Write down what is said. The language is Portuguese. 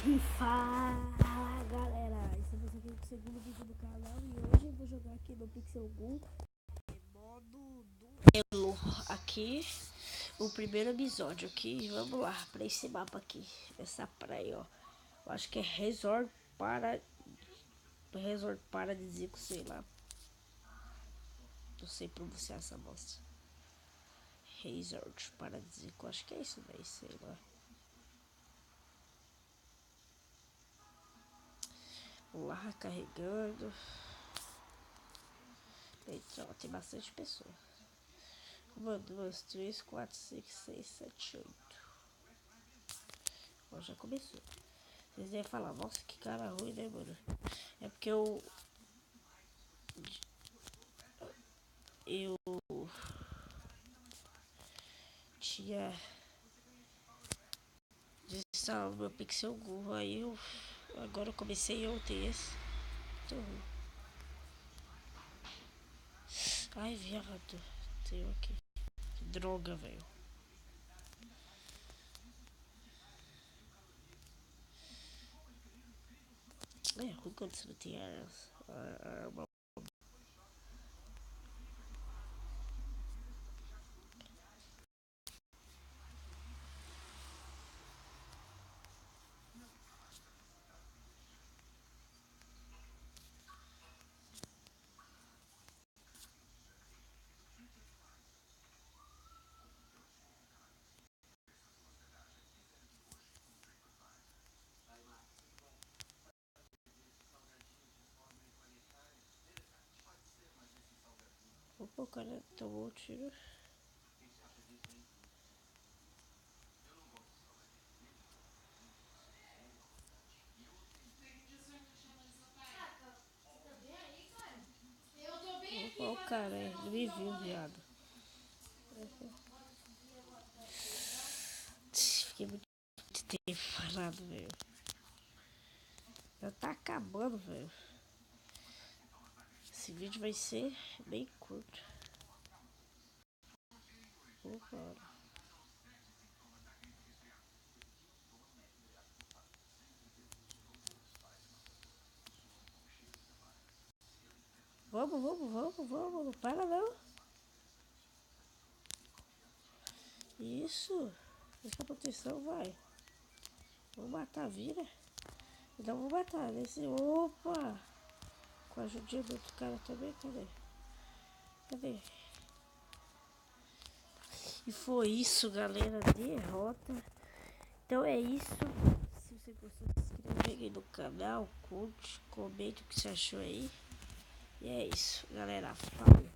E fala galera, estamos aqui com o segundo vídeo do canal e hoje eu vou jogar aqui no Pixel Gun modo duelo aqui, o primeiro episódio aqui. Vamos lá para esse mapa aqui, essa praia, ó. Eu acho que é Resort Paradisíaco, sei lá, não sei pronunciar essa bosta. Resort Paradisíaco, acho que é isso daí, sei lá. Lá carregando. Então, tem bastante pessoas. 1, 2, 3, 4, 5, 6, 7, 8. Ó, já começou. Vocês devem falar, nossa, que cara ruim, né, mano? É porque eu tinha desinstalado meu Pixel Gun, aí agora eu comecei a ter esse. Tô ruim. Ai, viado. Tenho aqui. Que droga, velho. É ruim quando você não tem a arma. Opa, o cara tomou um tiro. Opa, o cara, ele me viu, viado. Fiquei muito tempo parado, velho. Já tá acabando, velho. Esse vídeo vai ser bem curto. Opa. Vamos. Não para não. Isso. Presta proteção, vai. Vou matar, vira. Então vou matar nesse. Opa! Com a ajudinha do outro cara também. Cadê? E foi isso, galera. Derrota. Então é isso. Se você gostou, se inscreve aí no canal. Curte, comente o que você achou aí. E é isso, galera. Falou.